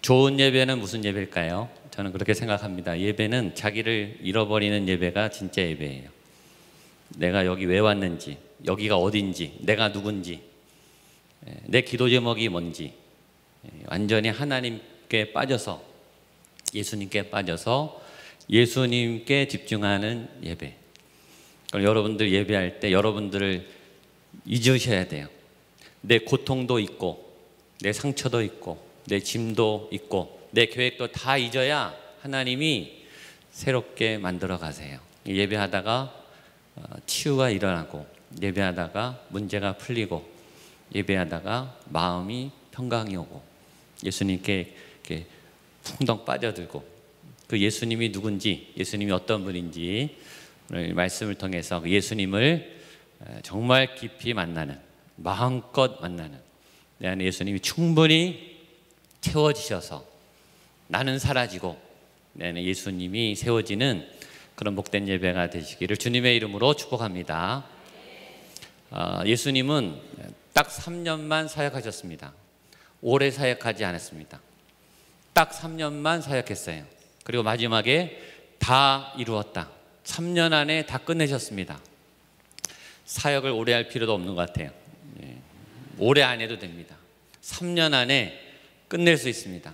좋은 예배는 무슨 예배일까요? 저는 그렇게 생각합니다. 예배는 자기를 잃어버리는 예배가 진짜 예배예요. 내가 여기 왜 왔는지, 여기가 어딘지, 내가 누군지, 내 기도 제목이 뭔지, 완전히 하나님께 빠져서, 예수님께 빠져서 예수님께 집중하는 예배. 그럼 여러분들 예배할 때 여러분들을 잊으셔야 돼요. 내 고통도 있고, 내 상처도 있고, 내 짐도 있고, 내 계획도 다 잊어야 하나님이 새롭게 만들어 가세요. 예배하다가 치유가 일어나고, 예배하다가 문제가 풀리고, 예배하다가 마음이 평강이 오고, 예수님께 이렇게 풍덩 빠져들고, 그 예수님이 누군지, 예수님이 어떤 분인지 오늘 말씀을 통해서 그 예수님을 정말 깊이 만나는, 마음껏 만나는, 내 안에 예수님이 충분히 채워지셔서 나는 사라지고 내 안에 예수님이 세워지는 그런 복된 예배가 되시기를 주님의 이름으로 축복합니다. 예수님은 딱 3년만 사역하셨습니다. 오래 사역하지 않았습니다. 딱 3년만 사역했어요. 그리고 마지막에 다 이루었다. 3년 안에 다 끝내셨습니다. 사역을 오래 할 필요도 없는 것 같아요. 오래 안 해도 됩니다. 3년 안에 끝낼 수 있습니다.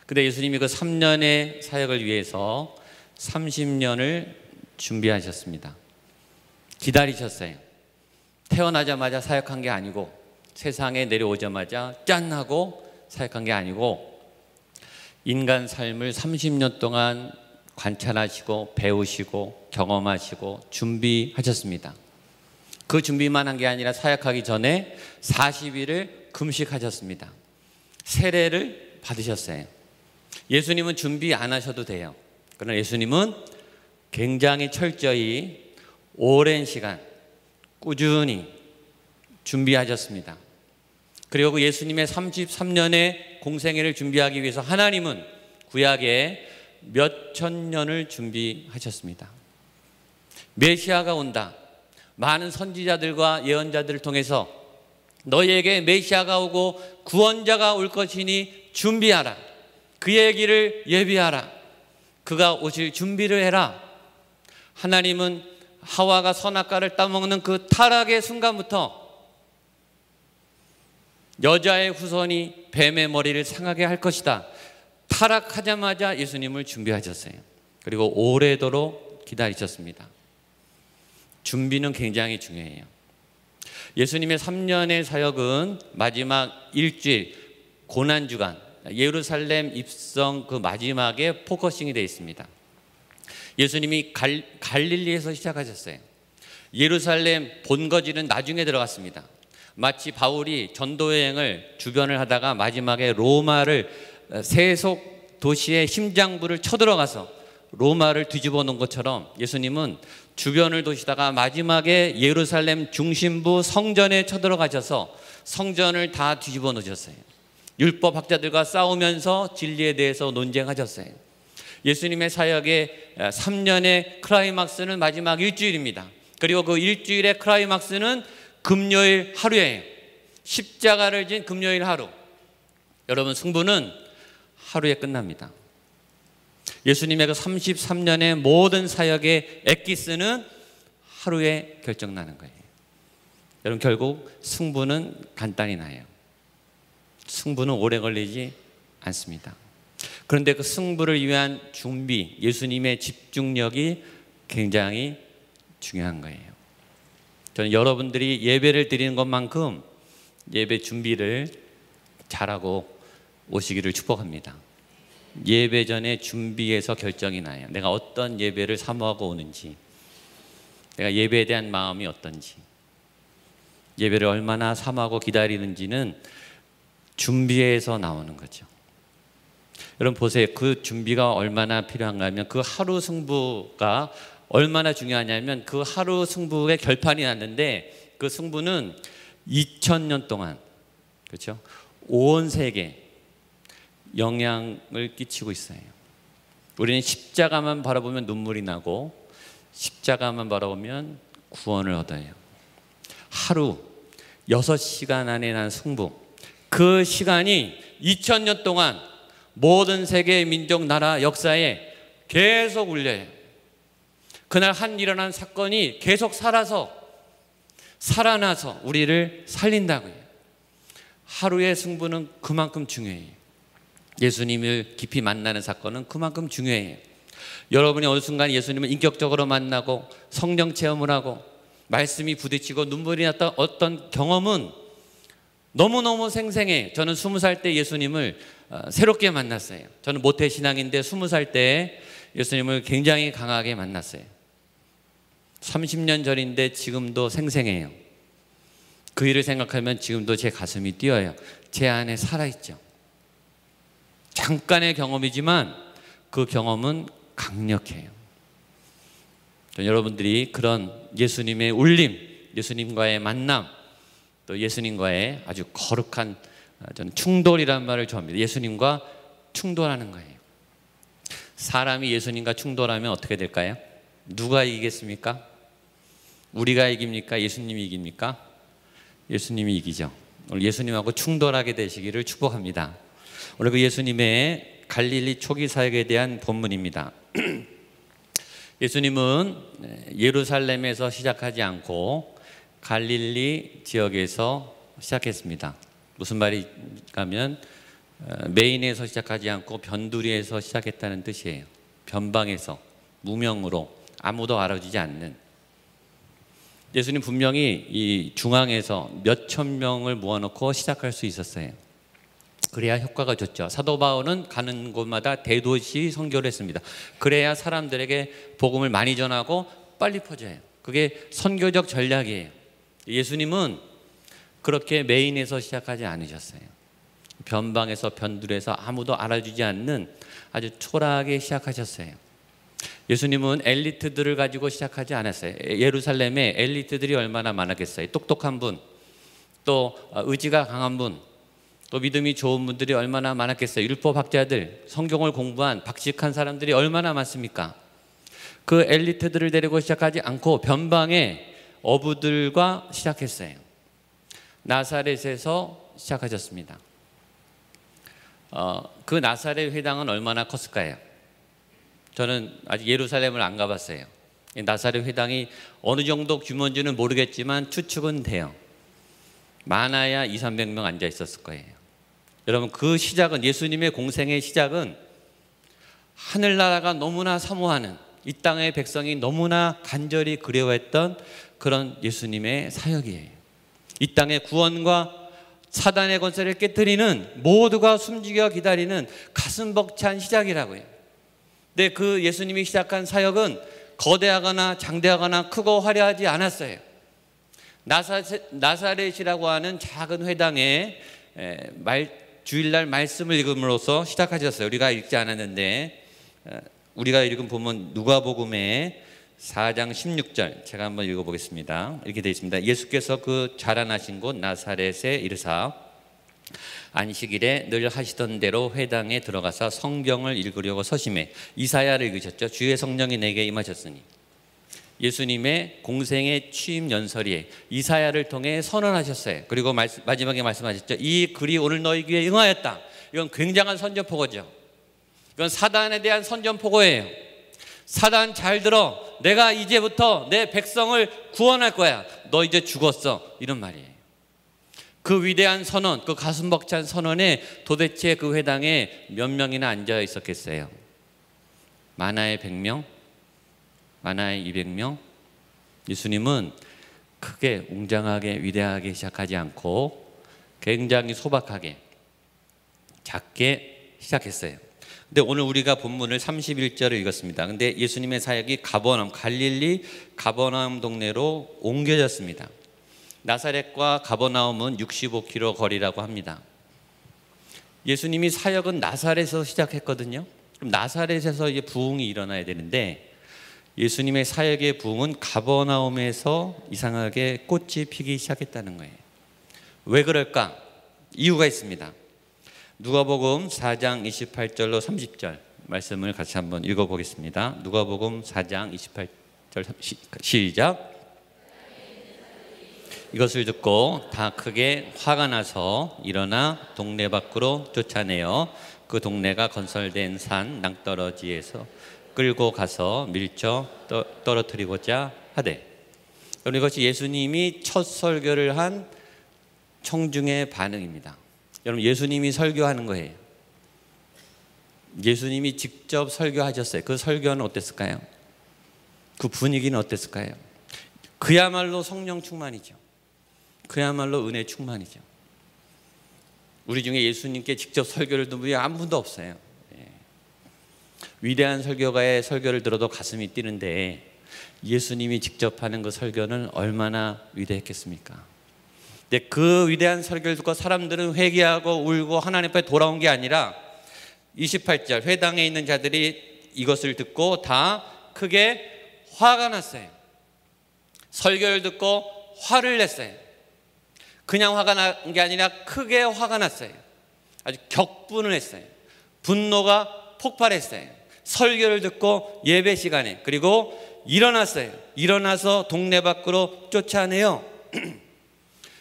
근데 예수님이 그 3년의 사역을 위해서 30년을 준비하셨습니다. 기다리셨어요. 태어나자마자 사역한 게 아니고, 세상에 내려오자마자 짠 하고 사역한 게 아니고, 인간 삶을 30년 동안 관찰하시고 배우시고 경험하시고 준비하셨습니다. 그 준비만 한 게 아니라 사역하기 전에 40일을 금식하셨습니다. 세례를 받으셨어요. 예수님은 준비 안 하셔도 돼요. 그러나 예수님은 굉장히 철저히 오랜 시간 꾸준히 준비하셨습니다. 그리고 그 예수님의 33년의 공생애를 준비하기 위해서 하나님은 구약에 몇천 년을 준비하셨습니다. 메시아가 온다. 많은 선지자들과 예언자들을 통해서 너희에게 메시아가 오고 구원자가 올 것이니 준비하라. 그의 길을 예비하라. 그가 오실 준비를 해라. 하나님은 하와가 선악과를 따먹는 그 타락의 순간부터 여자의 후손이 뱀의 머리를 상하게 할 것이다. 타락하자마자 예수님을 준비하셨어요. 그리고 오래도록 기다리셨습니다. 준비는 굉장히 중요해요. 예수님의 3년의 사역은 마지막 일주일 고난주간 예루살렘 입성 그 마지막에 포커싱이 되어 있습니다. 예수님이 갈릴리에서 시작하셨어요. 예루살렘 본거지는 나중에 들어갔습니다. 마치 바울이 전도여행을 주변을 하다가 마지막에 로마를 세속 도시의 심장부를 쳐들어가서 로마를 뒤집어 놓은 것처럼 예수님은 주변을 도시다가 마지막에 예루살렘 중심부 성전에 쳐들어가셔서 성전을 다 뒤집어 놓으셨어요. 율법학자들과 싸우면서 진리에 대해서 논쟁하셨어요. 예수님의 사역의 3년의 클라이막스는 마지막 일주일입니다. 그리고 그 일주일의 클라이막스는 금요일 하루예요. 십자가를 진 금요일 하루. 여러분, 승부는 하루에 끝납니다. 예수님의 그 33년의 모든 사역의 엑기스는 하루에 결정나는 거예요. 여러분, 결국 승부는 간단히 나요. 승부는 오래 걸리지 않습니다. 그런데 그 승부를 위한 준비, 예수님의 집중력이 굉장히 중요한 거예요. 저는 여러분들이 예배를 드리는 것만큼 예배 준비를 잘하고 오시기를 축복합니다. 예배 전에 준비해서 결정이 나요. 내가 어떤 예배를 사모하고 오는지, 내가 예배에 대한 마음이 어떤지, 예배를 얼마나 사모하고 기다리는지는 준비해서 나오는 거죠. 여러분 보세요. 그 준비가 얼마나 필요한가 하면 그 하루 승부가 얼마나 중요하냐면 그 하루 승부의 결판이 났는데 그 승부는 2000년 동안, 그렇죠? 온 세계 영향을 끼치고 있어요. 우리는 십자가만 바라보면 눈물이 나고 십자가만 바라보면 구원을 얻어요. 하루 6시간 안에 난 승부, 그 시간이 2000년 동안 모든 세계 민족 나라 역사에 계속 울려요. 그날 한 일어난 사건이 계속 살아나서 우리를 살린다고요. 하루의 승부는 그만큼 중요해요. 예수님을 깊이 만나는 사건은 그만큼 중요해요. 여러분이 어느 순간 예수님을 인격적으로 만나고 성령 체험을 하고 말씀이 부딪히고 눈물이 났던 어떤 경험은 너무너무 생생해. 저는 20살 때 예수님을 새롭게 만났어요. 저는 모태신앙인데 20살 때 예수님을 굉장히 강하게 만났어요. 30년 전인데 지금도 생생해요. 그 일을 생각하면 지금도 제 가슴이 뛰어요. 제 안에 살아있죠. 잠깐의 경험이지만 그 경험은 강력해요. 여러분들이 그런 예수님의 울림, 예수님과의 만남, 또 예수님과의 아주 거룩한, 저는 충돌이라는 말을 좋아합니다. 예수님과 충돌하는 거예요. 사람이 예수님과 충돌하면 어떻게 될까요? 누가 이기겠습니까? 우리가 이깁니까? 예수님이 이깁니까? 예수님이 이기죠. 오늘 예수님하고 충돌하게 되시기를 축복합니다. 오늘 그 예수님의 갈릴리 초기 사역에 대한 본문입니다. 예수님은 예루살렘에서 시작하지 않고 갈릴리 지역에서 시작했습니다. 무슨 말인가 하면 메인에서 시작하지 않고 변두리에서 시작했다는 뜻이에요. 변방에서, 무명으로, 아무도 알아주지 않는. 예수님 분명히 이 중앙에서 몇천 명을 모아놓고 시작할 수 있었어요. 그래야 효과가 좋죠. 사도 바울은 가는 곳마다 대도시 선교를 했습니다. 그래야 사람들에게 복음을 많이 전하고 빨리 퍼져요. 그게 선교적 전략이에요. 예수님은 그렇게 메인에서 시작하지 않으셨어요. 변방에서, 변두리에서 아무도 알아주지 않는 아주 초라하게 시작하셨어요. 예수님은 엘리트들을 가지고 시작하지 않았어요. 예루살렘에 엘리트들이 얼마나 많았겠어요. 똑똑한 분, 또 의지가 강한 분, 또 믿음이 좋은 분들이 얼마나 많았겠어요. 율법학자들, 성경을 공부한 박식한 사람들이 얼마나 많습니까? 그 엘리트들을 데리고 시작하지 않고 변방의 어부들과 시작했어요. 나사렛에서 시작하셨습니다. 그 나사렛 회당은 얼마나 컸을까요? 저는 아직 예루살렘을 안 가봤어요. 나사렛 회당이 어느 정도 규모인지는 모르겠지만 추측은 돼요. 많아야 200~300명 앉아 있었을 거예요. 여러분, 그 시작은, 예수님의 공생의 시작은 하늘나라가 너무나 사모하는, 이 땅의 백성이 너무나 간절히 그리워했던 그런 예수님의 사역이에요. 이 땅의 구원과 사단의 권세를 깨뜨리는, 모두가 숨죽여 기다리는 가슴 벅찬 시작이라고요. 근데 그 예수님이 시작한 사역은 거대하거나 장대하거나 크고 화려하지 않았어요. 나사렛이라고 하는 작은 회당에 주일날 말씀을 읽음으로써 시작하셨어요. 우리가 읽지 않았는데, 우리가 읽은 본문 누가복음의 4장 16절 제가 한번 읽어보겠습니다. 이렇게 되어 있습니다. 예수께서 그 자라나신 곳 나사렛에 이르사 안식일에 늘 하시던 대로 회당에 들어가서 성경을 읽으려고 서심해. 이사야를 읽으셨죠. 주의 성령이 내게 임하셨으니. 예수님의 공생의 취임 연설이 이사야를 통해 선언하셨어요. 그리고 마지막에 말씀하셨죠. 이 글이 오늘 너희 귀에 응하였다. 이건 굉장한 선전포고죠. 이건 사단에 대한 선전포고예요. 사단 잘 들어. 내가 이제부터 내 백성을 구원할 거야. 너 이제 죽었어. 이런 말이에요. 그 위대한 선언, 그 가슴 벅찬 선언에 도대체 그 회당에 몇 명이나 앉아 있었겠어요? 많아야 100명? 많아야 200명? 예수님은 크게 웅장하게 위대하게 시작하지 않고 굉장히 소박하게 작게 시작했어요. 근데 오늘 우리가 본문을 31절을 읽었습니다. 근데 예수님의 사역이 갈릴리 가버나움 동네로 옮겨졌습니다. 나사렛과 가버나움은 65km 거리라고 합니다. 예수님이 사역은 나사렛에서 시작했거든요. 그럼 나사렛에서 이제 부흥이 일어나야 되는데 예수님의 사역의 부흥은 가버나움에서 이상하게 꽃이 피기 시작했다는 거예요. 왜 그럴까? 이유가 있습니다. 누가복음 4장 28절로 30절 말씀을 같이 한번 읽어보겠습니다. 누가복음 4장 28절 시작. 이것을 듣고 다 크게 화가 나서 일어나 동네 밖으로 쫓아내어 그 동네가 건설된 산 낭떠러지에서 끌고 가서 밀쳐 떨어뜨리고자 하되. 그럼 이것이 예수님이 첫 설교를 한 청중의 반응입니다. 여러분, 예수님이 설교하는 거예요. 예수님이 직접 설교하셨어요. 그 설교는 어땠을까요? 그 분위기는 어땠을까요? 그야말로 성령 충만이죠. 그야말로 은혜 충만이죠. 우리 중에 예수님께 직접 설교를 듣는 분이 아무도 없어요. 위대한 설교가의 설교를 들어도 가슴이 뛰는데 예수님이 직접 하는 그 설교는 얼마나 위대했겠습니까? 근데 그 위대한 설교를 듣고 사람들은 회개하고 울고 하나님 앞에 돌아온 게 아니라 28절, 회당에 있는 자들이 이것을 듣고 다 크게 화가 났어요. 설교를 듣고 화를 냈어요. 그냥 화가 난 게 아니라 크게 화가 났어요. 아주 격분을 했어요. 분노가 폭발했어요. 설교를 듣고 예배 시간에, 그리고 일어났어요. 일어나서 동네 밖으로 쫓아내요.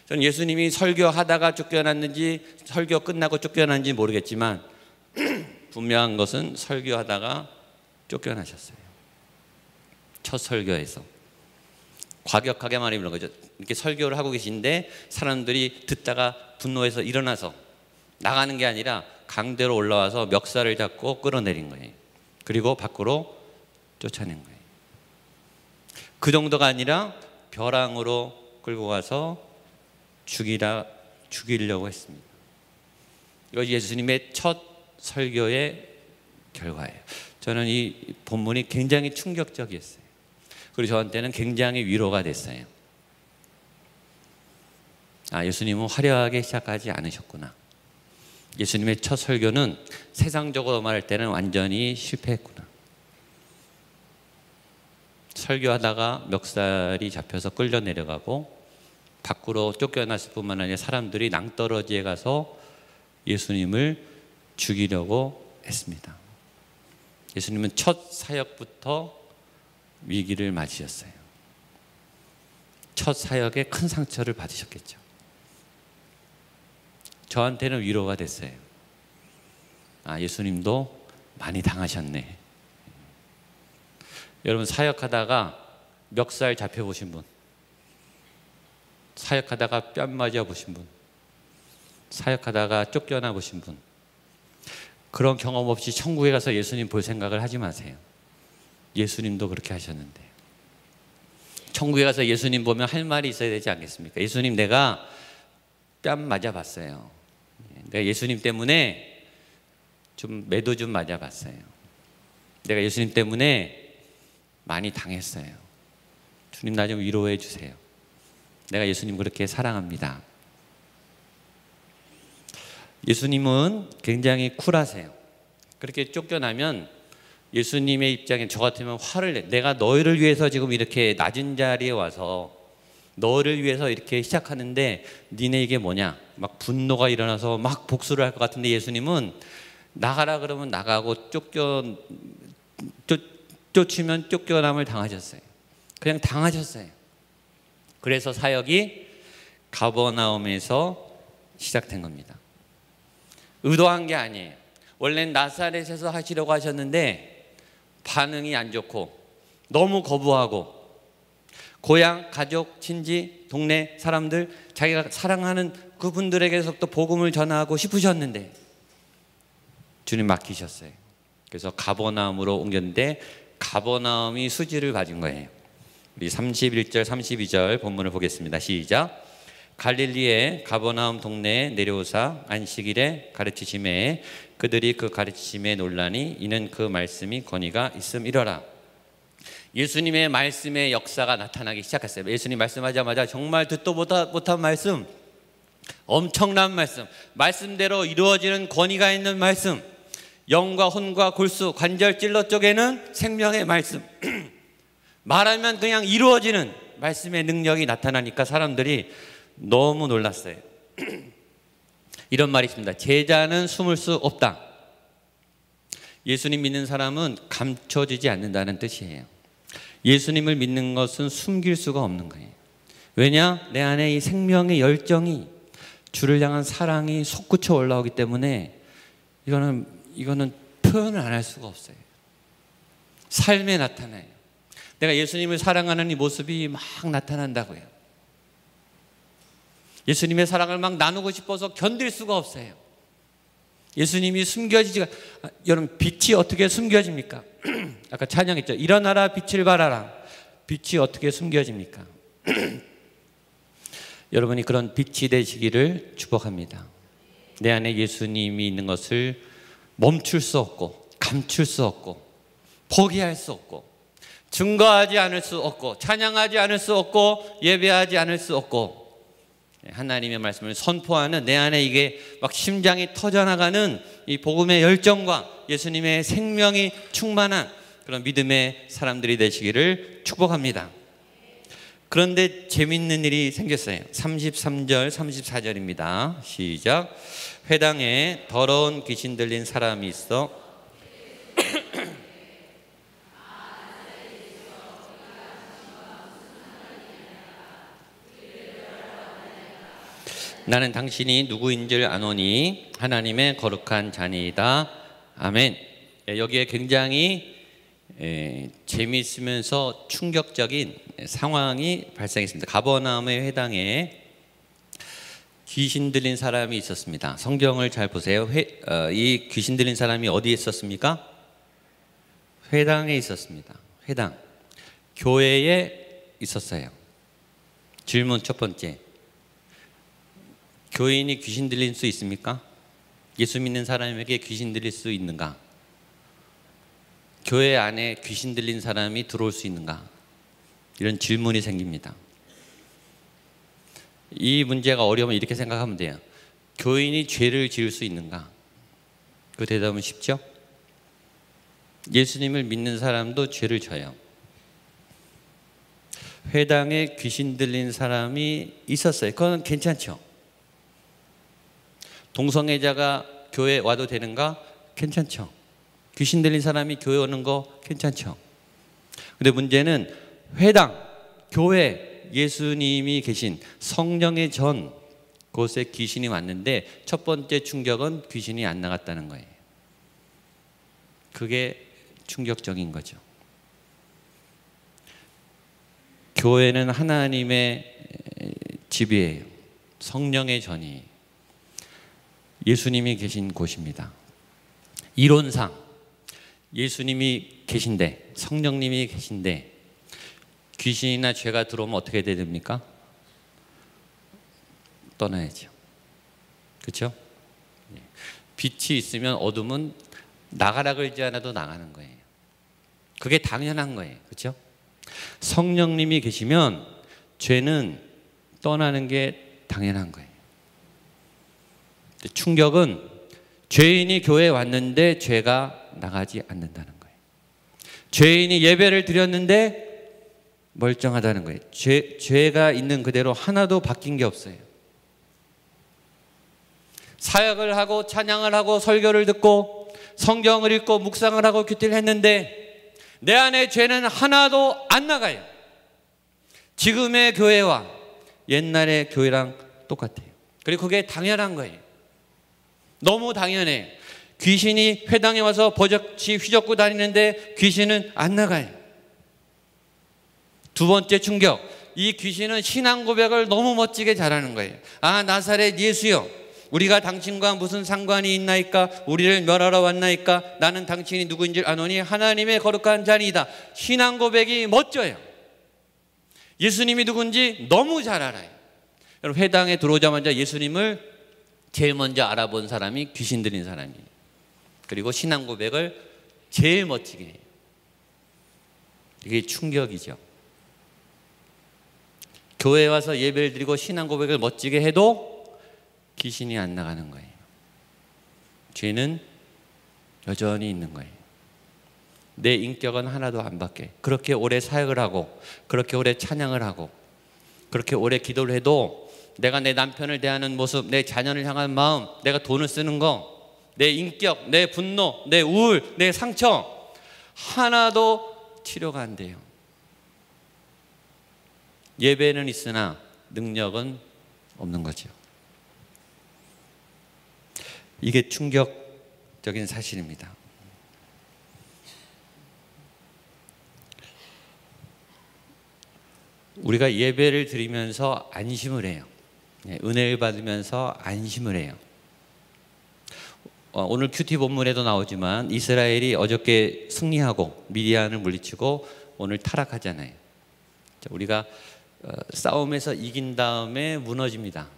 저는 예수님이 설교하다가 쫓겨났는지 설교 끝나고 쫓겨났는지 모르겠지만 분명한 것은 설교하다가 쫓겨나셨어요. 첫 설교에서 과격하게 말하는 거죠. 이렇게 설교를 하고 계신데 사람들이 듣다가 분노해서 일어나서 나가는 게 아니라 강대로 올라와서 멱살을 잡고 끌어내린 거예요. 그리고 밖으로 쫓아낸 거예요. 그 정도가 아니라 벼랑으로 끌고 가서 죽이려고 했습니다. 이것이 예수님의 첫 설교의 결과예요. 저는 이 본문이 굉장히 충격적이었어요. 그리고 저한테는 굉장히 위로가 됐어요. 아, 예수님은 화려하게 시작하지 않으셨구나. 예수님의 첫 설교는 세상적으로 말할 때는 완전히 실패했구나. 설교하다가 멱살이 잡혀서 끌려 내려가고 밖으로 쫓겨났을 뿐만 아니라 사람들이 낭떠러지에 가서 예수님을 죽이려고 했습니다. 예수님은 첫 사역부터 위기를 맞으셨어요. 첫 사역에 큰 상처를 받으셨겠죠. 저한테는 위로가 됐어요. 아, 예수님도 많이 당하셨네. 여러분, 사역하다가 멱살 잡혀보신 분, 사역하다가 뺨 맞아 보신 분, 사역하다가 쫓겨나 보신 분, 그런 경험 없이 천국에 가서 예수님 볼 생각을 하지 마세요. 예수님도 그렇게 하셨는데. 천국에 가서 예수님 보면 할 말이 있어야 되지 않겠습니까? 예수님, 내가 뺨 맞아봤어요. 내가 예수님 때문에 좀 매도 좀 맞아봤어요. 내가 예수님 때문에 많이 당했어요. 주님, 나 좀 위로해 주세요. 내가 예수님 그렇게 사랑합니다. 예수님은 굉장히 쿨하세요. 그렇게 쫓겨나면 예수님의 입장에 저 같으면 화를 내. 내가 너희를 위해서 지금 이렇게 낮은 자리에 와서 너를 위해서 이렇게 시작하는데 니네 이게 뭐냐? 막 분노가 일어나서 막 복수를 할 것 같은데 예수님은 나가라 그러면 나가고 쫓으면 쫓겨남을 당하셨어요. 그냥 당하셨어요. 그래서 사역이 가버나움에서 시작된 겁니다. 의도한 게 아니에요. 원래는 나사렛에서 하시려고 하셨는데 반응이 안 좋고 너무 거부하고 고향, 가족, 친지, 동네 사람들, 자기가 사랑하는 그분들에게서부터 복음을 전하고 싶으셨는데 주님 맡기셨어요. 그래서 가버나움으로 옮겼는데 가버나움이 수지를 받은 거예요. 우리 31절, 32절 본문을 보겠습니다. 시작. 갈릴리의 가버나움 동네에 내려오사 안식일에 가르치심에 그들이 그 가르치심에 놀라니 이는 그 말씀이 권위가 있음이러라. 예수님의 말씀의 역사가 나타나기 시작했어요. 예수님 말씀하자마자 정말 듣도 못한 말씀, 엄청난 말씀, 말씀대로 이루어지는 권위가 있는 말씀, 영과 혼과 골수, 관절 찔러 쪽에는 생명의 말씀 말하면 그냥 이루어지는 말씀의 능력이 나타나니까 사람들이 너무 놀랐어요. 이런 말이 있습니다. 제자는 숨을 수 없다. 예수님 믿는 사람은 감춰지지 않는다는 뜻이에요. 예수님을 믿는 것은 숨길 수가 없는 거예요. 왜냐? 내 안에 이 생명의 열정이, 주를 향한 사랑이 솟구쳐 올라오기 때문에 이거는 표현을 안 할 수가 없어요. 삶에 나타나요. 내가 예수님을 사랑하는 이 모습이 막 나타난다고요. 예수님의 사랑을 막 나누고 싶어서 견딜 수가 없어요. 예수님이 숨겨지지가, 여러분, 빛이 어떻게 숨겨집니까? 아까 찬양했죠. 일어나라 빛을 발하라. 빛이 어떻게 숨겨집니까? 여러분이 그런 빛이 되시기를 축복합니다. 내 안에 예수님이 있는 것을 멈출 수 없고, 감출 수 없고, 포기할 수 없고, 증거하지 않을 수 없고, 찬양하지 않을 수 없고, 예배하지 않을 수 없고, 하나님의 말씀을 선포하는 내 안에 이게 막 심장이 터져나가는 이 복음의 열정과 예수님의 생명이 충만한 그런 믿음의 사람들이 되시기를 축복합니다. 그런데 재밌는 일이 생겼어요. 33절 34절입니다. 시작. 회당에 더러운 귀신 들린 사람이 있어 나는 당신이 누구인 줄 아노니 하나님의 거룩한 자니이다. 아멘. 여기에 굉장히 재미있으면서 충격적인 상황이 발생했습니다. 가버나움의 회당에 귀신 들린 사람이 있었습니다. 성경을 잘 보세요. 이 귀신 들린 사람이 어디에 있었습니까? 회당에 있었습니다. 회당. 교회에 있었어요. 질문 첫 번째. 교인이 귀신 들릴 수 있습니까? 예수 믿는 사람에게 귀신 들릴 수 있는가? 교회 안에 귀신 들린 사람이 들어올 수 있는가? 이런 질문이 생깁니다. 이 문제가 어려우면 이렇게 생각하면 돼요. 교인이 죄를 지을 수 있는가? 그 대답은 쉽죠? 예수님을 믿는 사람도 죄를 져요. 회당에 귀신 들린 사람이 있었어요. 그건 괜찮죠? 동성애자가 교회 와도 되는가? 괜찮죠. 귀신 들린 사람이 교회 오는 거 괜찮죠. 근데 문제는 회당, 교회, 예수님이 계신 성령의 전 곳에 귀신이 왔는데 첫 번째 충격은 귀신이 안 나갔다는 거예요. 그게 충격적인 거죠. 교회는 하나님의 집이에요. 성령의 전이에요. 예수님이 계신 곳입니다. 이론상 예수님이 계신데, 성령님이 계신데 귀신이나 죄가 들어오면 어떻게 돼야 됩니까? 떠나야죠. 그렇죠? 빛이 있으면 어둠은 나가라 그러지 않아도 나가는 거예요. 그게 당연한 거예요. 그렇죠? 성령님이 계시면 죄는 떠나는 게 당연한 거예요. 충격은 죄인이 교회에 왔는데 죄가 나가지 않는다는 거예요. 죄인이 예배를 드렸는데 멀쩡하다는 거예요. 죄가 있는 그대로 하나도 바뀐 게 없어요. 사역을 하고 찬양을 하고 설교를 듣고 성경을 읽고 묵상을 하고 큐티를 했는데 내 안에 죄는 하나도 안 나가요. 지금의 교회와 옛날의 교회랑 똑같아요. 그리고 그게 당연한 거예요. 너무 당연해. 귀신이 회당에 와서 버젓이 휘젓고 다니는데 귀신은 안 나가요. 두 번째 충격. 이 귀신은 신앙 고백을 너무 멋지게 잘하는 거예요. 아, 나사렛 예수여, 우리가 당신과 무슨 상관이 있나이까? 우리를 멸하러 왔나이까? 나는 당신이 누구인 줄 아노니 하나님의 거룩한 자니이다. 신앙 고백이 멋져요. 예수님이 누군지 너무 잘 알아요. 여러분, 회당에 들어오자마자 예수님을 제일 먼저 알아본 사람이 귀신 들린 사람이에요. 그리고 신앙 고백을 제일 멋지게 해요. 이게 충격이죠. 교회에 와서 예배를 드리고 신앙 고백을 멋지게 해도 귀신이 안 나가는 거예요. 죄는 여전히 있는 거예요. 내 인격은 하나도 안 바뀌어요. 그렇게 오래 사역을 하고 그렇게 오래 찬양을 하고 그렇게 오래 기도를 해도 내가 내 남편을 대하는 모습, 내 자녀를 향한 마음, 내가 돈을 쓰는 거, 내 인격, 내 분노, 내 우울, 내 상처 하나도 치료가 안 돼요. 예배는 있으나 능력은 없는 거죠. 이게 적인 사실입니다. 우리가 예배를 드리면서 안심을 해요. 은혜를 받으면서 안심을 해요. 오늘 큐티 본문에도 나오지만 이스라엘이 어저께 승리하고 미디안을 물리치고 오늘 타락하잖아요. 우리가 싸움에서 이긴 다음에 무너집니다.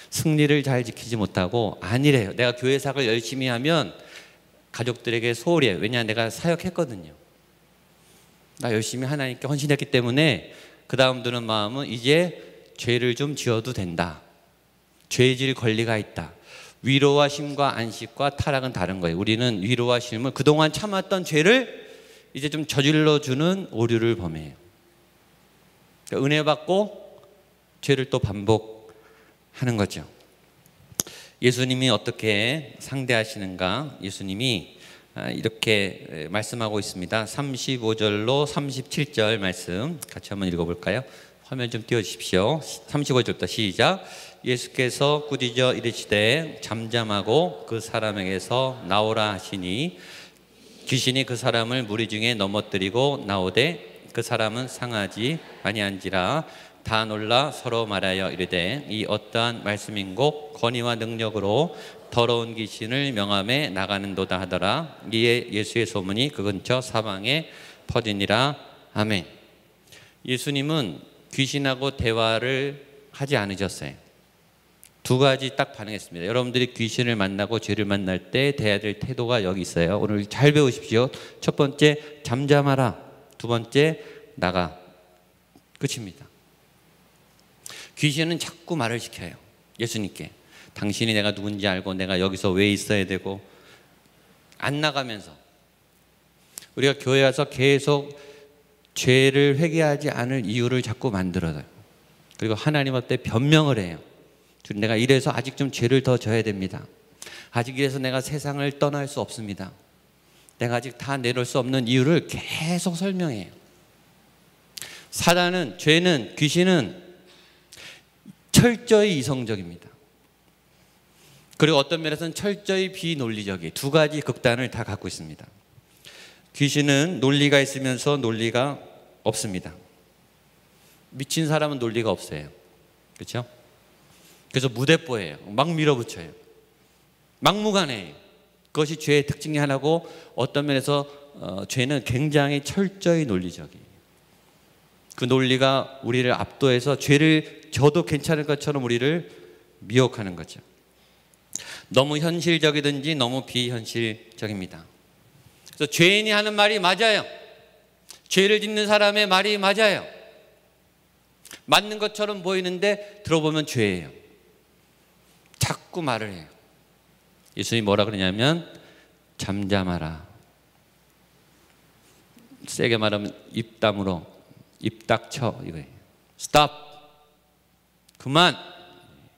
승리를 잘 지키지 못하고 아니래요. 내가 교회 사역을 열심히 하면 가족들에게 소홀히 해요. 왜냐, 내가 사역했거든요. 나 열심히 하나님께 헌신했기 때문에 그 다음 드는 마음은 이제 죄를 좀 지어도 된다. 죄질 권리가 있다. 위로와 쉼과 안식과 타락은 다른 거예요. 우리는 위로와 쉼을 그동안 참았던 죄를 이제 좀 저질러주는 오류를 범해요. 그러니까 은혜 받고 죄를 또 반복하는 거죠. 예수님이 어떻게 상대하시는가? 예수님이 이렇게 말씀하고 있습니다. 35절로 37절 말씀 같이 한번 읽어볼까요? 화면 좀 띄워주십시오. 35절부터 시작. 예수께서 꾸짖어 이르시되 잠잠하고 그 사람에게서 나오라 하시니 귀신이 그 사람을 무리 중에 넘어뜨리고 나오되 그 사람은 상하지 아니한지라. 다 놀라 서로 말하여 이르되 이 어떠한 말씀인고 권위와 능력으로 더러운 귀신을 명함에 나가는도다 하더라. 이에 예수의 소문이 그 근처 사방에 퍼지니라. 아멘. 예수님은 귀신하고 대화를 하지 않으셨어요. 두 가지 딱 반응했습니다. 여러분들이 귀신을 만나고 죄를 만날 때 대해야 될 태도가 여기 있어요. 오늘 잘 배우십시오. 첫 번째, 잠잠하라. 두 번째, 나가. 끝입니다. 귀신은 자꾸 말을 시켜요. 예수님께. 당신이 내가 누군지 알고 내가 여기서 왜 있어야 되고, 안 나가면서 우리가 교회 와서 계속 죄를 회개하지 않을 이유를 자꾸 만들어요. 그리고 하나님 앞에 변명을 해요. 내가 이래서 아직 좀 죄를 더 져야 됩니다. 아직 이래서 내가 세상을 떠날 수 없습니다. 내가 아직 다 내려올 수 없는 이유를 계속 설명해요. 사단은, 죄는, 귀신은 철저히 이성적입니다. 그리고 어떤 면에서는 철저히 비논리적이에요. 두 가지 극단을 다 갖고 있습니다. 귀신은 논리가 있으면서 논리가 없습니다. 미친 사람은 논리가 없어요. 그렇죠? 그래서 무대뽀예요. 막 밀어붙여요. 막무가내예요. 그것이 죄의 특징 중 하나고, 어떤 면에서 죄는 굉장히 철저히 논리적이에요. 그 논리가 우리를 압도해서 죄를 져도 괜찮을 것처럼 우리를 미혹하는 거죠. 너무 현실적이든지 너무 비현실적입니다. 그래서 죄인이 하는 말이 맞아요. 죄를 짓는 사람의 말이 맞아요. 맞는 것처럼 보이는데 들어보면 죄예요. 자꾸 말을 해요. 예수님이 뭐라 그러냐면 잠잠하라. 세게 말하면 입 다물어, 입 닥쳐, 이거예요. 스탑. 그만.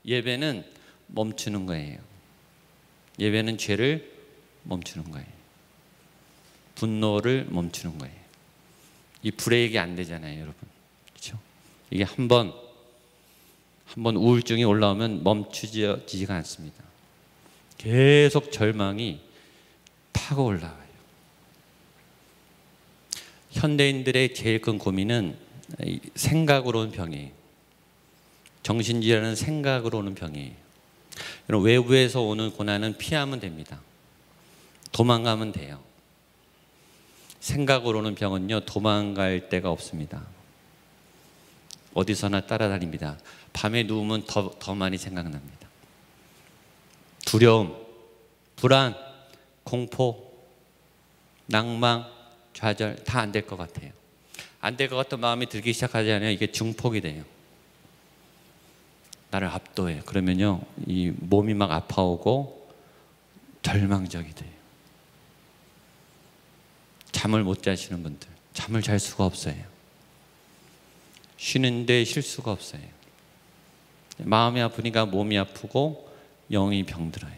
예배는 멈추는 거예요. 예배는 죄를 멈추는 거예요. 분노를 멈추는 거예요. 이 브레이크 안 되잖아요, 여러분. 그렇죠? 이게 한 번 우울증이 올라오면 멈추지가 않습니다. 계속 절망이 타고 올라와요. 현대인들의 제일 큰 고민은 생각으로 오는 병이에요. 정신질환은 생각으로 오는 병이에요. 외부에서 오는 고난은 피하면 됩니다. 도망가면 돼요. 생각으로 오는 병은요, 도망갈 데가 없습니다. 어디서나 따라다닙니다. 밤에 누우면 더 많이 생각납니다. 두려움, 불안, 공포, 낭망, 좌절 다 안 될 것 같아요. 안 될 것 같은 마음이 들기 시작하잖아요. 이게 증폭이 돼요. 나를 압도해요. 그러면요, 이 몸이 막 아파오고 절망적이 돼요. 잠을 못 자시는 분들, 잠을 잘 수가 없어요. 쉬는데 쉴 수가 없어요. 마음이 아프니까 몸이 아프고 영이 병들어요.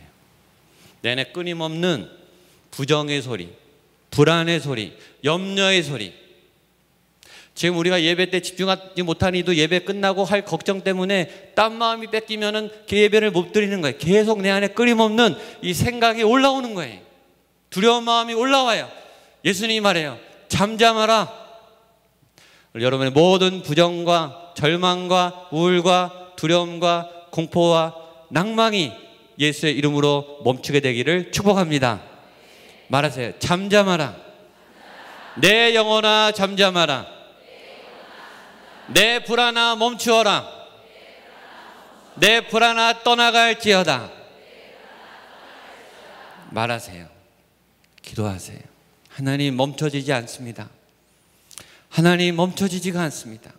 내내 끊임없는 부정의 소리, 불안의 소리, 염려의 소리, 지금 우리가 예배 때 집중하지 못하는 이도 예배 끝나고 할 걱정 때문에 딴 마음이 뺏기면은 그 예배를 못 드리는 거예요. 계속 내 안에 끊임없는 이 생각이 올라오는 거예요. 두려운 마음이 올라와요. 예수님이 말해요. 잠잠하라. 여러분의 모든 부정과 절망과 우울과 두려움과 공포와 낭망이 예수의 이름으로 멈추게 되기를 축복합니다. 말하세요. 잠잠하라. 내 영혼아 잠잠하라. 내 불안아 멈추어라. 내 불안아 떠나갈지어다. 말하세요. 기도하세요. 하나님 멈춰지지 않습니다. 하나님 멈춰지지가 않습니다.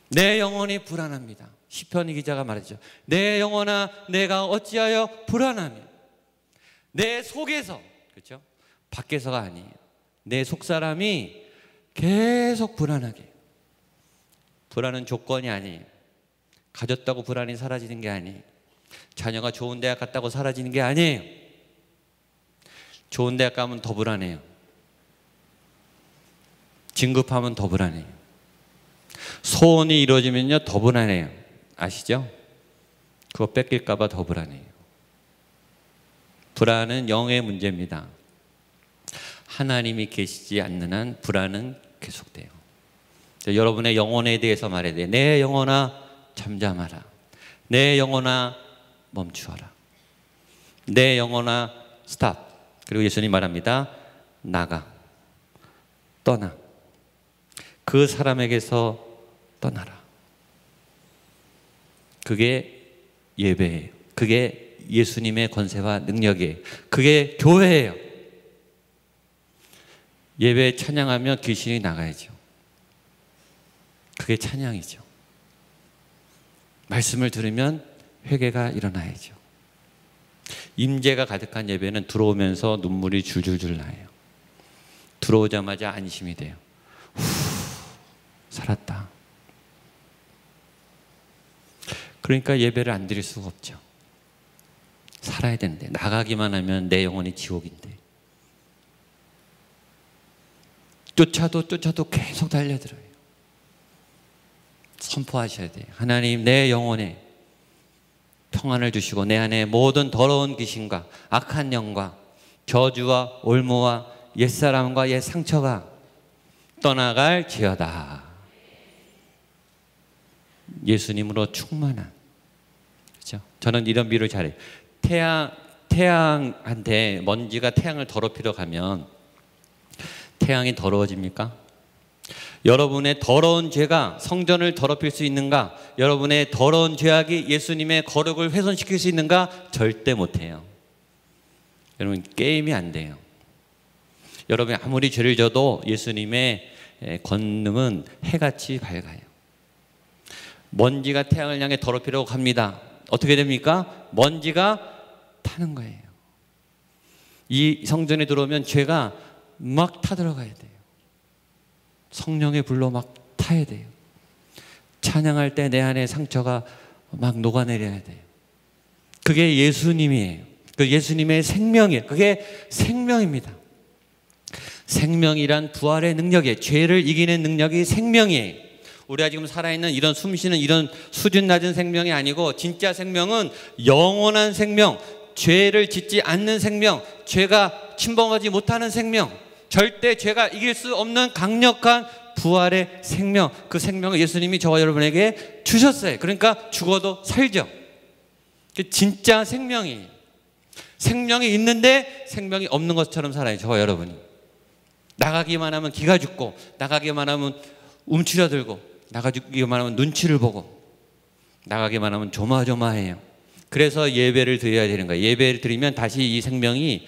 내 영혼이 불안합니다. 시편 기자가 말했죠. 내 영혼아 내가 어찌하여 불안하며. 내 속에서, 그렇죠? 밖에서가 아니에요. 내 속사람이 계속 불안하게. 불안은 조건이 아니에요. 가졌다고 불안이 사라지는 게 아니에요. 자녀가 좋은 대학 갔다고 사라지는 게 아니에요. 좋은 대학 가면 더 불안해요. 진급하면 더 불안해요. 소원이 이루어지면요 더 불안해요. 아시죠? 그거 뺏길까 봐 더 불안해요. 불안은 영의 문제입니다. 하나님이 계시지 않는 한 불안은 계속돼요. 여러분의 영혼에 대해서 말해야 돼요. 내 영혼아 잠잠하라. 내 영혼아 멈추어라. 내 영혼아 스탑. 그리고 예수님 말합니다. 나가. 떠나. 그 사람에게서 떠나라. 그게 예배예요. 그게 예수님의 권세와 능력이에요. 그게 교회예요. 예배 찬양하면 귀신이 나가야죠. 그게 찬양이죠. 말씀을 들으면 회개가 일어나야죠. 임재가 가득한 예배는 들어오면서 눈물이 줄줄줄 나요. 들어오자마자 안심이 돼요. 후, 살았다. 그러니까 예배를 안 드릴 수가 없죠. 살아야 되는데 나가기만 하면 내 영혼이 지옥인데 쫓아도 계속 달려들어요. 선포하셔야 돼요. 하나님 내 영혼에 평안을 주시고 내 안에 모든 더러운 귀신과 악한 영과 저주와 올무와 옛사람과 옛 상처가 떠나갈지어다. 예수님으로 충만한, 그렇죠? 저는 이런 비유를 잘해요. 태양한테 먼지가 태양을 더럽히러 가면 태양이 더러워집니까? 여러분의 더러운 죄가 성전을 더럽힐 수 있는가? 여러분의 더러운 죄악이 예수님의 거룩을 훼손시킬 수 있는가? 절대 못해요. 여러분 게임이 안 돼요. 여러분이 아무리 죄를 져도 예수님의 권능은 해같이 밝아요. 먼지가 태양을 향해 더럽히려고 갑니다. 어떻게 됩니까? 먼지가 타는 거예요. 이 성전에 들어오면 죄가 막 타들어가야 돼요. 성령의 불로 막 타야 돼요. 찬양할 때 내 안에 상처가 막 녹아내려야 돼요. 그게 예수님이에요. 그 예수님의 생명이에요. 그게 생명입니다. 생명이란 부활의 능력이에요. 죄를 이기는 능력이 생명이에요. 우리가 지금 살아있는 이런 숨쉬는 이런 수준 낮은 생명이 아니고 진짜 생명은 영원한 생명, 죄를 짓지 않는 생명, 죄가 침범하지 못하는 생명, 절대 죄가 이길 수 없는 강력한 부활의 생명, 그 생명을 예수님이 저와 여러분에게 주셨어요. 그러니까 죽어도 살죠. 진짜 생명이, 생명이 있는데 생명이 없는 것처럼 살아요. 저와 여러분이. 나가기만 하면 기가 죽고, 나가기만 하면 움츠려들고, 나가기만 하면 눈치를 보고, 나가기만 하면 조마조마해요. 그래서 예배를 드려야 되는 거예요. 예배를 드리면 다시 이 생명이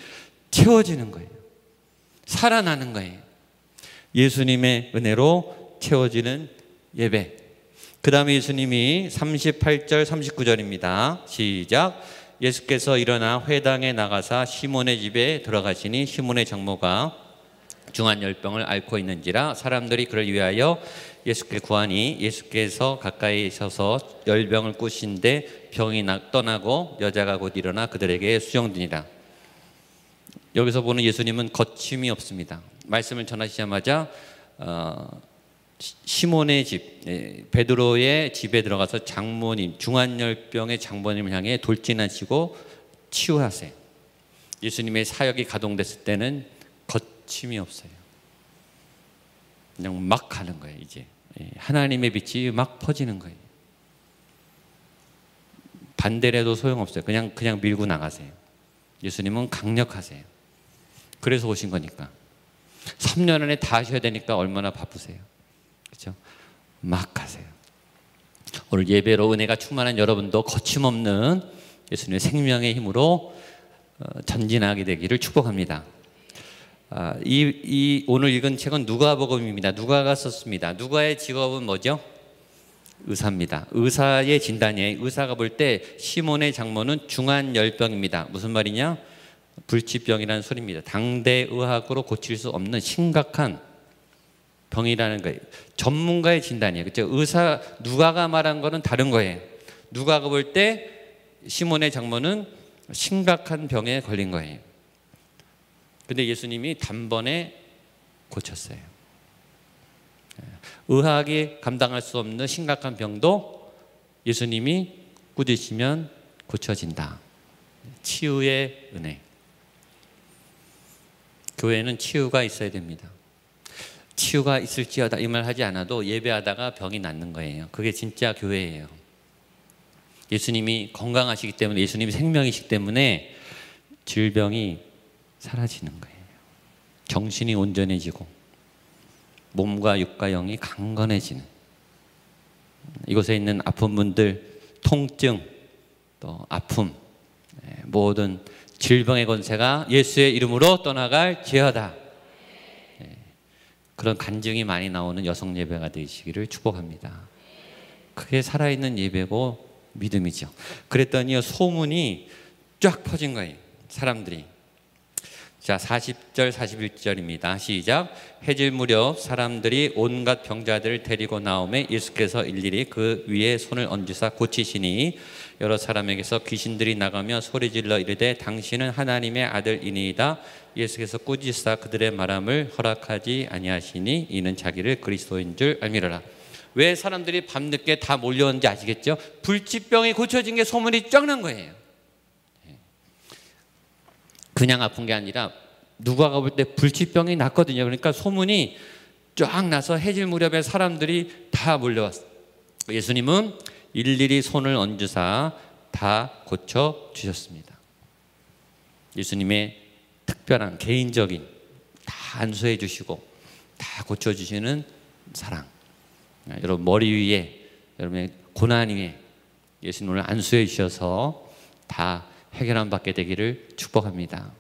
채워지는 거예요. 살아나는 거예요. 예수님의 은혜로 채워지는 예배. 그 다음에 예수님이 38절 39절입니다. 시작. 예수께서 일어나 회당에 나가사 시몬의 집에 들어가시니 시몬의 장모가 중한 열병을 앓고 있는지라 사람들이 그를 위하여 예수께 구하니 예수께서 가까이 서서 열병을 꾸신데 병이 떠나고 여자가 곧 일어나 그들에게 수종드니라. 여기서 보는 예수님은 거침이 없습니다. 말씀을 전하시자마자 시몬의 집, 베드로의 집에 들어가서 장모님, 중환열병의 장모님을 향해 돌진하시고 치유하세요. 예수님의 사역이 가동됐을 때는 거침이 없어요. 그냥 막 가는 거예요. 이제 하나님의 빛이 막 퍼지는 거예요. 반대를 해도 소용없어요. 그냥 밀고 나가세요. 예수님은 강력하세요. 그래서 오신 거니까. 3년 안에 다 하셔야 되니까 얼마나 바쁘세요. 그렇죠? 막 가세요. 오늘 예배로 은혜가 충만한 여러분도 거침없는 예수님의 생명의 힘으로 전진하게 되기를 축복합니다. 오늘 읽은 책은 누가복음입니다. 누가가 썼습니다. 누가의 직업은 뭐죠? 의사입니다. 의사의 진단이에요. 의사가 볼 때 시몬의 장모는 중환열병입니다. 무슨 말이냐? 불치병이라는 소리입니다. 당대 의학으로 고칠 수 없는 심각한 병이라는 거예요. 전문가의 진단이에요. 그렇죠? 의사 누가가 말한 거는 다른 거예요. 누가가 볼 때 시몬의 장모는 심각한 병에 걸린 거예요. 근데 예수님이 단번에 고쳤어요. 의학이 감당할 수 없는 심각한 병도 예수님이 꾸짖으면 고쳐진다. 치유의 은혜. 교회는 치유가 있어야 됩니다. 치유가 있을지어다 이 말 하지 않아도 예배하다가 병이 낫는 거예요. 그게 진짜 교회예요. 예수님이 건강하시기 때문에, 예수님이 생명이시기 때문에 질병이 사라지는 거예요. 정신이 온전해지고 몸과 육과 영이 강건해지는, 이곳에 있는 아픈 분들 통증 또 아픔, 모든 질병의 권세가 예수의 이름으로 떠나갈지어다. 그런 간증이 많이 나오는 여성 예배가 되시기를 축복합니다. 그게 살아있는 예배고 믿음이죠. 그랬더니 소문이 쫙 퍼진 거예요. 사람들이. 자, 40절 41절입니다. 시작. 해질 무렵 사람들이 온갖 병자들을 데리고 나오매 예수께서 일일이 그 위에 손을 얹으사 고치시니 여러 사람에게서 귀신들이 나가며 소리질러 이르되 당신은 하나님의 아들이니이다. 예수께서 꾸짖사 그들의 말함을 허락하지 아니하시니 이는 자기를 그리스도인 줄 알미러라. 왜 사람들이 밤늦게 다 몰려오는지 아시겠죠? 불치병이 고쳐진 게 소문이 쫙 난 거예요. 그냥 아픈 게 아니라 누가가 볼 때 불치병이 났거든요. 그러니까 소문이 쫙 나서 해질 무렵에 사람들이 다 몰려왔어요. 예수님은 일일이 손을 얹으사 다 고쳐주셨습니다. 예수님의 특별한 개인적인 다 안수해 주시고 다 고쳐주시는 사랑. 여러분 머리 위에, 여러분의 고난 위에 예수님을 안수해 주셔서 다 해결함 받게 되기를 축복합니다.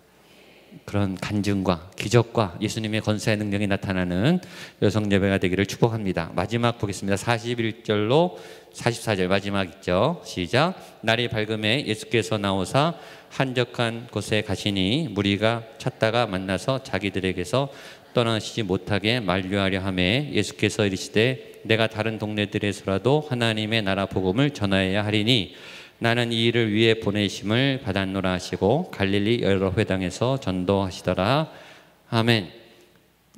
그런 간증과 기적과 예수님의 권세의 능력이 나타나는 여성 예배가 되기를 축복합니다. 마지막 보겠습니다. 41절로 44절 마지막 있죠. 시작. 날이 밝음에 예수께서 나오사 한적한 곳에 가시니 무리가 찾다가 만나서 자기들에게서 떠나시지 못하게 만류하려 하매 예수께서 이르시되 내가 다른 동네들에서라도 하나님의 나라 복음을 전하여야 하리니 나는 이 일을 위해 보내심을 받았노라 하시고 갈릴리 여러 회당에서 전도하시더라. 아멘.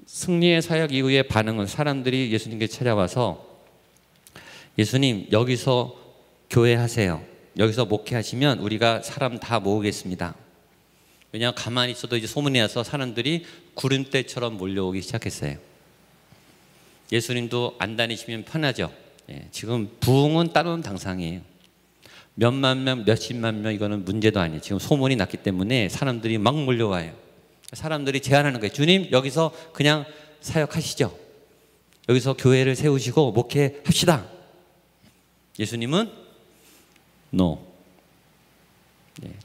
승리의 사역 이후의 반응은 사람들이 예수님께 찾아와서 예수님 여기서 교회하세요. 여기서 목회하시면 우리가 사람 다 모으겠습니다. 왜냐하면 가만히 있어도 이제 소문이 나서 사람들이 구름대처럼 몰려오기 시작했어요. 예수님도 안 다니시면 편하죠. 지금 부흥은 따르는 당상이에요. 몇만 명, 몇십만 명 이거는 문제도 아니에요. 지금 소문이 났기 때문에 사람들이 막 몰려와요. 사람들이 제안하는 거예요. 주님 여기서 그냥 사역하시죠. 여기서 교회를 세우시고 목회합시다. 예수님은 No.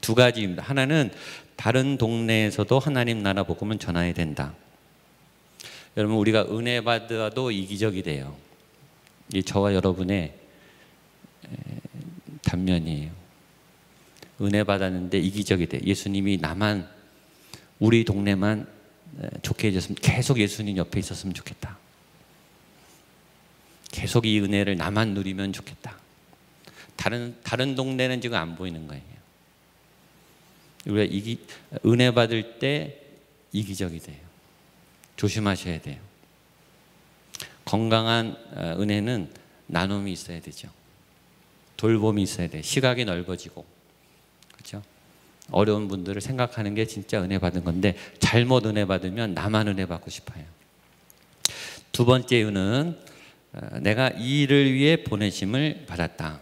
두 가지입니다. 하나는 다른 동네에서도 하나님 나라 복음은 전해야 된다. 여러분 우리가 은혜 받아도 이기적이 돼요. 이 저와 여러분의 단면이에요. 은혜 받았는데 이기적이 돼. 예수님이 나만, 우리 동네만 좋게 해줬으면, 계속 예수님 옆에 있었으면 좋겠다. 계속 이 은혜를 나만 누리면 좋겠다. 다른 동네는 지금 안 보이는 거예요. 우리가 은혜 받을 때 이기적이 돼요. 조심하셔야 돼요. 건강한 은혜는 나눔이 있어야 되죠. 돌봄이 있어야 돼. 시각이 넓어지고, 그렇죠? 어려운 분들을 생각하는 게 진짜 은혜 받은 건데, 잘못 은혜 받으면 나만 은혜 받고 싶어요. 두 번째 이유는 내가 이 일을 위해 보내심을 받았다.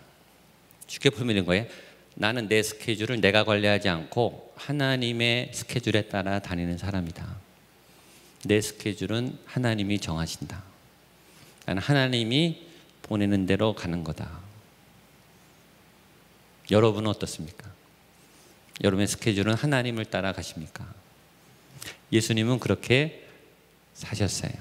쉽게 풀면 이런 거예요. 나는 내 스케줄을 내가 관리하지 않고 하나님의 스케줄에 따라 다니는 사람이다. 내 스케줄은 하나님이 정하신다. 나는 하나님이 보내는 대로 가는 거다. 여러분은 어떻습니까? 여러분의 스케줄은 하나님을 따라 가십니까? 예수님은 그렇게 사셨어요.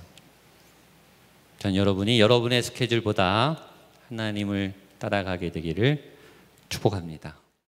전 여러분이 여러분의 스케줄보다 하나님을 따라가게 되기를 축복합니다.